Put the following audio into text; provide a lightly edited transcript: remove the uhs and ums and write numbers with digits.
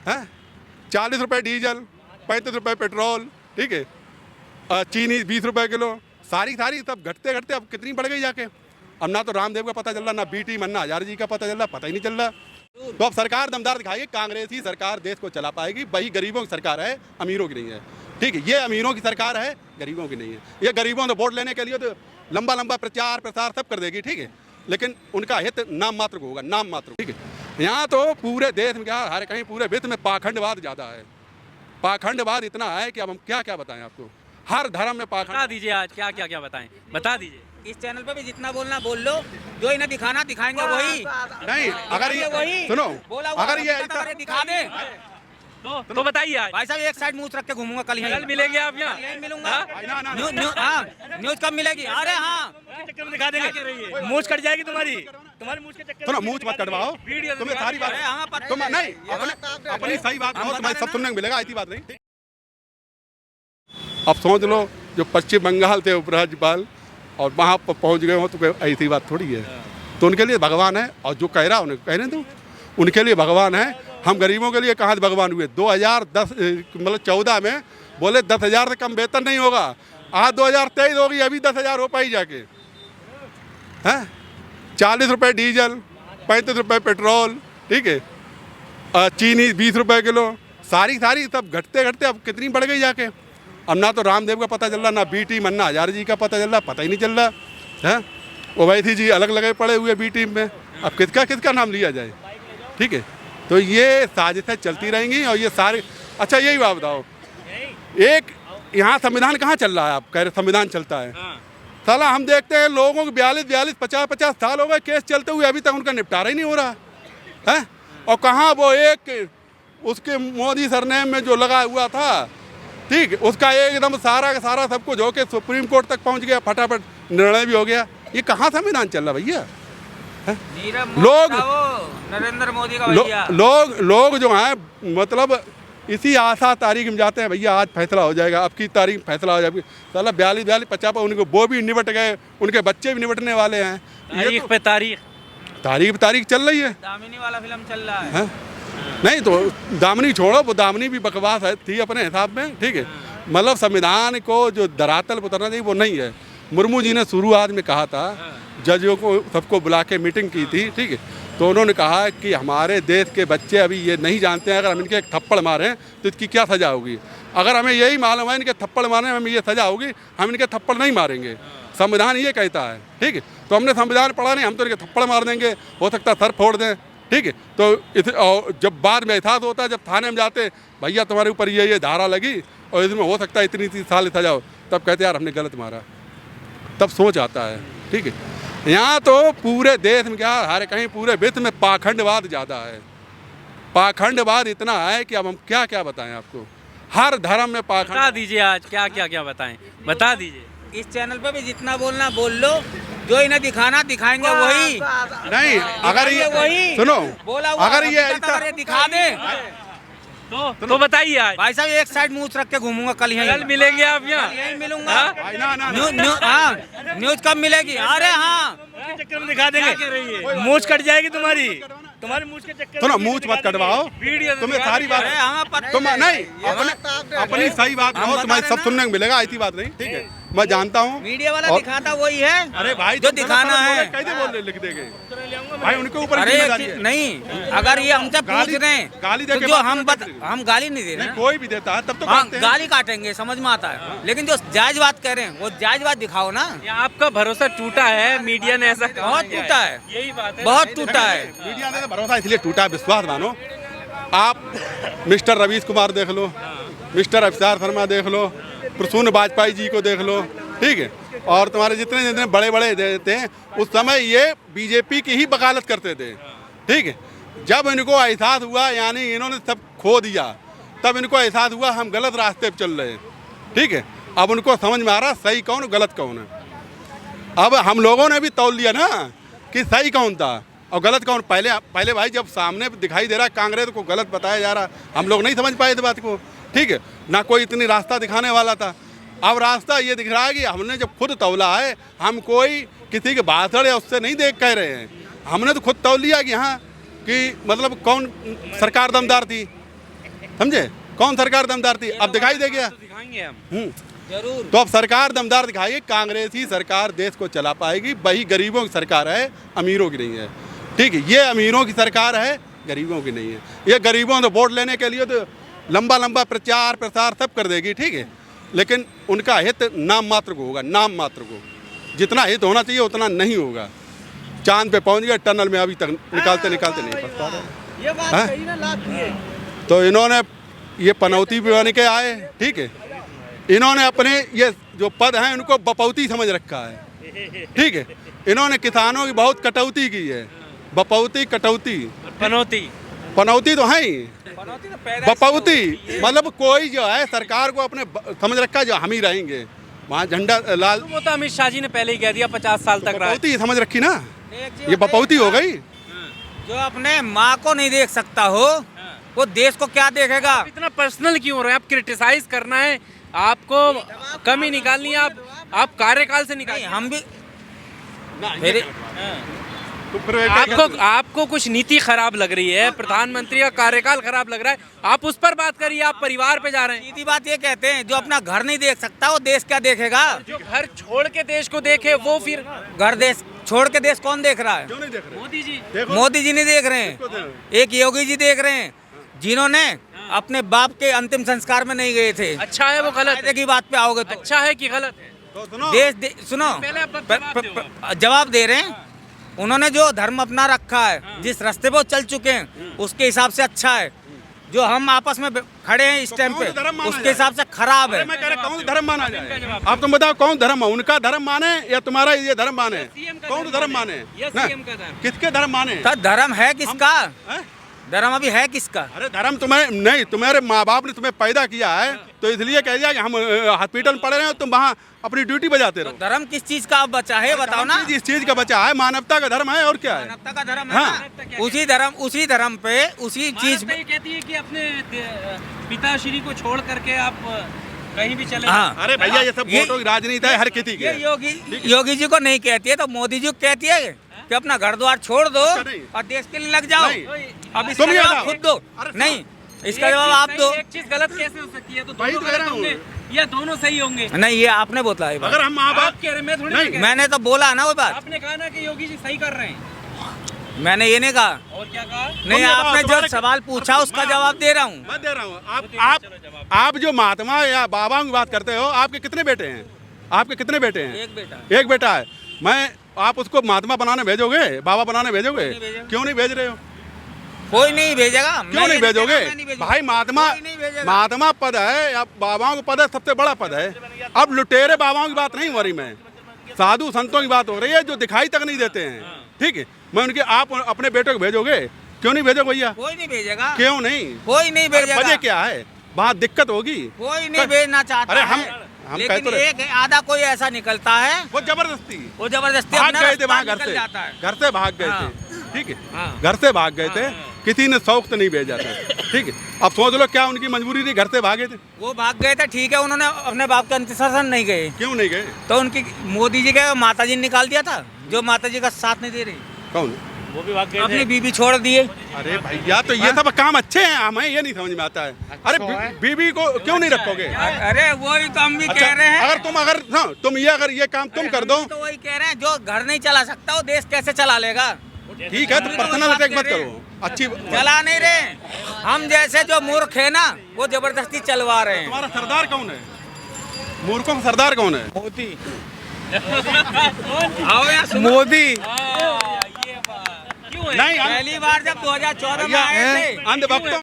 हैं 40 रुपये डीजल, 35 रुपये पेट्रोल, ठीक है, चीनी 20 रुपये किलो, सारी सब घटते घटते अब कितनी बढ़ गई जाके। अब ना तो रामदेव का पता चल रहा, ना बीटी मन्ना हज़ारी जी का पता चल रहा, पता ही नहीं चल रहा। तो अब सरकार दमदार दिखाएगी, कांग्रेस ही सरकार देश को चला पाएगी। वही गरीबों की सरकार है, अमीरों की नहीं है, ठीक है। ये अमीरों की सरकार है, गरीबों की नहीं है। ये गरीबों ने वोट लेने के लिए तो लंबा लंबा प्रचार प्रसार सब कर देगी, ठीक है, लेकिन उनका हित नाम मात्र को होगा, नाम मात्र, ठीक है। यहाँ तो पूरे देश में क्या, हर कहीं पूरे विश्व में पाखंडवाद ज़्यादा है। पाखंडवाद इतना है कि अब हम क्या क्या बताएं आपको। हर धर्म में पाखंड। बता दीजिए आज क्या बताएं, बता दीजिए। इस चैनल पे भी जितना बोलना बोल लो, जो इन्हें दिखाना दिखाएंगे वही। नहीं, अगर ये वही सुनो, बोला अगर ये दिखा दे तो बताइए आज। भाई साहब एक साइड मुंह रख के घूमूंगा, कल कल मिलेंगे आप यहाँ? यहीं मिलूंगा। न्यूज कब मिलेगी? अरे हाँ, चक्कर में दिखा देंगे, मूछ कट जाएगी तुम्हारी मूछ के चक्कर। सुनो, मूछ मत कटवाओ, तुम्हें सारी बात तुम नहीं, अपनी सही बात कहो, तुम्हारी सब सुनने को मिलेगा, ऐसी बात नहीं। अब सोच लो, जो पश्चिम बंगाल थे उपराज्यपाल और वहाँ पर पहुँच गए हो, तो ऐसी बात थोड़ी है। तो उनके लिए भगवान है, और जो कह रहा उन्हें कहने दो, उनके लिए भगवान है। हम गरीबों के लिए कहाँ से भगवान हुए? 2010 मतलब 14 में बोले 10,000 से कम वेतन नहीं होगा। आज 2023 होगी, अभी 10,000 हो पाई जाके हैं। 40 रुपये डीजल, 35 रुपये पेट्रोल, ठीक है, चीनी 20 रुपये किलो, सारी सब घटते घटते अब कितनी बढ़ गई जाके। अब ना तो रामदेव का पता चल रहा, ना बीटी मन्ना हज़ारी जी का पता चल रहा, पता ही नहीं चल रहा है। ओवैसी जी अलग लगे पड़े हुए बी टीम में, अब किसका नाम लिया जाए, ठीक है। तो ये साजिशें चलती रहेंगी और ये सारे। अच्छा यही बात बताओ, एक यहाँ संविधान कहाँ चल रहा है? आप कह रहे संविधान चलता है, साला हम देखते हैं लोगों को 42, 50 साल हो गए केस चलते हुए, अभी तक उनका निपटारा ही नहीं हो रहा है। और कहाँ वो एक उसके मोदी सरनेम में जो लगा हुआ था, ठीक, उसका एकदम सारा का सारा सब कुछ होके सुप्रीम कोर्ट तक पहुंच गया, फटाफट निर्णय भी हो गया। ये कहाँ संविधान चल रहा भैया? लोग नरेंद्र मोदी का भैया, लोग जो हैं मतलब इसी आशा तारीख में जाते हैं, भैया आज फैसला हो जाएगा, अब की तारीख फैसला हो जाएगा। साला 42, 50 उनको वो भी निपट गए, उनके बच्चे भी निपटने वाले हैं। तारीख पे तारीख चल रही है। दामिनी वाला फिल्म चल रहा है। नहीं तो दामिनी छोड़ो, वो दामिनी भी बकवास है थी अपने हिसाब में, ठीक है। मतलब संविधान को जो धरातल पर उतरना चाहिए वो नहीं है। मुर्मू जी ने शुरुआत में कहा था, जजों को सबको बुला के मीटिंग की थी, ठीक है, तो उन्होंने कहा कि हमारे देश के बच्चे अभी ये नहीं जानते हैं, अगर हम इनके एक थप्पड़ मारें तो इसकी क्या सज़ा होगी। अगर हमें यही मालूम है इनके थप्पड़ मारने में हमें ये सज़ा होगी, हम इनके थप्पड़ नहीं मारेंगे। संविधान ये कहता है, ठीक है। तो हमने संविधान पढ़ा नहीं, हम तो इनके थप्पड़ मार देंगे, हो सकता है सर फोड़ दें, ठीक है। तो जब बाद में एहसास होता है, जब थाने में जाते, भैया तुम्हारे ऊपर ये धारा लगी और इसमें हो सकता है इतनी साल सजा हो, तब कहते यार हमने गलत मारा, तब सोच आता है, ठीक है। यहाँ तो पूरे देश में क्या, हर कहीं पूरे विश्व में पाखंडवाद ज़्यादा है। पाखंडवाद इतना है कि अब हम क्या बताएं आपको। हर धर्म में पाखंड। बता दीजिए आज क्या बताएं, बता दीजिए। इस चैनल पे भी जितना बोलना बोल लो, जो इन्हें दिखाना दिखाएंगे वही। नहीं, अगर ये वही सुनो, बोला अगर ये दिखा दे तो बताइए आज। भाई साहब एक साइड मुंह रख के घूमूंगा, कल कल मिलेंगे आप यहाँ? यहीं मिलूंगा। न्यूज कब मिलेगी? अरे हाँ, चक्कर में दिखा देंगे, मूछ कट जाएगी तुम्हारी मूछ के चक्कर। सुनो, मूछ मत कटवाओ, तुम्हें सारी बात तुम नहीं, अपनी सही बात कहो, तुम्हारी सब सुनने को मिलेगा, ऐसी बात नहीं, ठीक है। मैं जानता हूँ मीडिया वाला दिखाता वही है। अरे भाई जो दिखाना है कैसे बोल रहे, लिख देंगे भाई, उनके ऊपर नहीं। अगर ये हमसे पूछ रहे हैं गाली तो जो हम गाली नहीं दे रहे, कोई भी देता है तब तो गाली काटेंगे, समझ में आता है। लेकिन जो जायज बात कह रहे हैं वो जायज बात दिखाओ ना। आपका भरोसा टूटा है, मीडिया ने ऐसा बहुत टूटा है, यही बात है, बहुत टूटा है। मीडिया ने भरोसा इसलिए टूटा, विश्वास मानो। आप मिस्टर रवीश कुमार देख लो, मिस्टर अभिसार शर्मा देख लो, प्रसून वाजपेयी जी को देख लो, ठीक है, और तुम्हारे जितने बड़े थे उस समय ये बीजेपी की ही वकालत करते थे, ठीक है। जब इनको एहसास हुआ, यानी इन्होंने सब खो दिया, तब इनको एहसास हुआ हम गलत रास्ते पर चल रहे हैं, ठीक है। अब उनको समझ में आ रहा सही कौन गलत कौन है। अब हम लोगों ने भी तौल लिया ना कि सही कौन था और गलत कौन। पहले भाई जब सामने दिखाई दे रहा कांग्रेस को गलत बताया जा रहा, हम लोग नहीं समझ पाए इस बात को, ठीक है ना। कोई इतनी रास्ता दिखाने वाला था। अब रास्ता ये दिख रहा है कि हमने जब खुद तौला है, हम कोई किसी के भाषण या उससे नहीं देख कह रहे हैं, हमने तो खुद तौल लिया कि हाँ कि मतलब कौन सरकार दमदार थी, समझे? कौन सरकार दमदार थी? अब दिखाई दे गया। दिखाएंगे हम। जरूर। तो अब सरकार दमदार दिखाएगी। कांग्रेस ही सरकार देश को चला पाएगी। वही गरीबों की सरकार है, अमीरों की नहीं है। ठीक है, ये अमीरों की सरकार है, गरीबों की नहीं है। ये गरीबों तो वोट लेने के लिए तो लंबा लंबा प्रचार प्रसार सब कर देगी, ठीक है, लेकिन उनका हित नाम मात्र को होगा, नाम मात्र को। जितना हित होना चाहिए उतना नहीं होगा। चांद पे पहुंच गए, टनल में अभी तक निकालते निकालते नहीं फंस पा रहे। ये बात सही ना, लाभ दिए। तो इन्होंने ये पनौती भी बन के आए, ठीक है, इन्होंने अपने ये जो पद हैं उनको बपौती समझ रखा है, ठीक है। इन्होंने किसानों की बहुत कटौती की है, बपौती कटौती। पनौती पनौती तो है ही, पनौती तो पैदा बपौती मतलब कोई जो है सरकार को अपने समझ रखा है जो हम ही रहेंगे, वहाँ झंडा लाल। वो तो अमित शाह जी ने पहले ही कह दिया 50 साल तक रहा। बपौती समझ रखी ना, एक चीज़ ये बपौती हो गई। जो अपने माँ को नहीं देख सकता हो वो देश को क्या देखेगा? आप इतना पर्सनल क्यों हो रहे हैं? आप क्रिटिसाइज करना है, आपको कमी निकालनी है, आप कार्यकाल से नहीं, निकाल। हम भी मेरे तो फिर आपको कुछ नीति खराब लग रही है, प्रधानमंत्री का कार्यकाल खराब लग रहा है, आप उस पर बात करिए। आप परिवार पे जा रहे हैं। सीधी बात ये कहते हैं, जो अपना घर नहीं देख सकता वो देश क्या देखेगा? जो घर छोड़ के देश को देखे वो फिर घर देश छोड़ के देश कौन देख रहा है? क्यों नहीं देख रहे? मोदी जी। देखो, मोदी जी नहीं देख रहे हैं, एक योगी जी देख रहे हैं, जिन्होंने अपने बाप के अंतिम संस्कार में नहीं गए थे। अच्छा है वो गलत फायदे की बात पे आओगे तो अच्छा है कि गलत है? तो सुनो, सुनो, पहले आप जवाब जवाब दे रहे हैं। उन्होंने जो धर्म अपना रखा है, जिस रास्ते पे वो चल चुके हैं, उसके हिसाब से अच्छा है। जो हम आपस में खड़े हैं इस टाइम कौन सा धर्म पे, माना उसके हिसाब से खराब है। मैं कह रहा कौन सा धर्म माना जाए? आप तुम बताओ कौन धर्म है? उनका धर्म माने या तुम्हारा ये धर्म माने? कौन सा धर्म माने? किसके धर्म माने? तो धर्म है किसका? हैं? धर्म अभी है किसका? अरे धर्म तुम्हें नहीं, तुम्हारे माँ बाप ने तुम्हें पैदा किया है तो इसलिए कह दिया कि हम हॉस्पिटल में पढ़ रहे हैं, तुम वहाँ अपनी ड्यूटी बजाते रहो। धर्म किस चीज का अब बचा है बताओ ना? जिस चीज का बचा है मानवता का धर्म है, और क्या है? मानवता का धर्म है हाँ। ना? उसी धर्म पे उसी चीज ये कहती है कि अपने पिताश्री को छोड़ करके आप कहीं भी चले। हाँ। अरे भैया ये सब वोटों की राजनीति है हर किसी ये की। योगी जी को नहीं कहती है तो मोदी जी को कहती है कि अपना घर द्वार छोड़ दो नहीं। और देश के लिए लग जाओ। नहीं। अब इसका तुम ये जवाब बताओ। खुद दो। अरे नहीं, इसका जवाब आप दो। एक चीज गलत कैसे हो सकती है? तो वही दोनों तो कह रहा गलत हूँ। होंगे या दोनों सही होंगे? नहीं, ये आपने बोला है बात। अगर हम माँ बाप आप कह रहे, मैं थोड़ी नहीं, कह रहा। मैंने तो बोला ना वो बात। आपने कहा ना कि योगी जी सही कर रहे हैं। मैंने ये नहीं कहा। और क्या कहा? नहीं, ये बताओ, आपने जो तुम्हारे- सवाल पूछा उसका जवाब दे रहा हूँ। मैं दे रहा हूँ। आप जो महात्मा या बाबा की बात करते हो, आपके कितने बेटे हैं? आपके कितने बेटे हैं? एक बेटा। एक बेटा है। मैं आप उसको महात्मा बनाने भेजोगे, बाबा बनाने भेजोगे? नहीं भेजेंगे। क्यों नहीं भेज रहे हो? कोई नहीं भेजेगा। क्यों नहीं भेजोगे? भाई महात्मा कोई नहीं भेजेगा। महात्मा पद है या बाबाओं का पद है, सबसे बड़ा पद है। अब लुटेरे बाबाओं की बात नहीं हो रही, मैं साधु संतों की बात हो रही है जो दिखाई तक नहीं देते हैं, ठीक है। मैं उनके आप अपने बेटों को भेजोगे? क्यों नहीं भेजोगे भैया? कोई नहीं भेजेगा। क्यों नहीं? कोई नहीं अरे भेजेगा। वजह क्या है? वहाँ दिक्कत होगी। कोई नहीं भेजना चाहता अरे है। हम लेकिन कहते रहे। एक आधा कोई ऐसा निकलता है वो जबरदस्ती वो जबरदस्ती भाग अपना गए थे रास्ता वहाँ घर निकल से, जाता है। घर से भाग गए हाँ। थे, ठीक है। हाँ। घर से भाग गए थे, किसी ने शौक से नहीं भेजा था, ठीक है। अब सोच लो क्या उनकी मजबूरी थी, घर से भागे थे। वो भाग गए थे, ठीक है, उन्होंने अपने बाप के अंतिम नहीं गए क्यों नहीं गए? तो उनकी मोदी जी के माता जी ने निकाल दिया था, जो माता जी का साथ नहीं दे रही, कौन? वो भी भाग गए अपनी बीबी छोड़ दिए। अरे भैया तो ये सब काम अच्छे हैं, हमें ये नहीं समझ में आता है। अरे बीबी को क्यों नहीं रखोगे? अरे वही तो हम भी अच्छा, कह रहे हैं। अगर तुम ये काम तुम कर दो, हम तो वही कह रहे हैं, जो घर नहीं चला सकता वो देश कैसे चला लेगा? ठीक है, तो पर्सनल अटैक मत करो। अच्छी चला नहीं रहे। हम जैसे जो मूर्ख है ना, वो जबरदस्ती चलवा रहे हैं। तुम्हारा सरदार कौन है? मूर्खों का सरदार कौन है? मोदी। आओ यहाँ सुनो। मोदी। हाँ, ये बात। क्यों है? नहीं पहली बार जब 2014 में आए थे, अंधभक्तों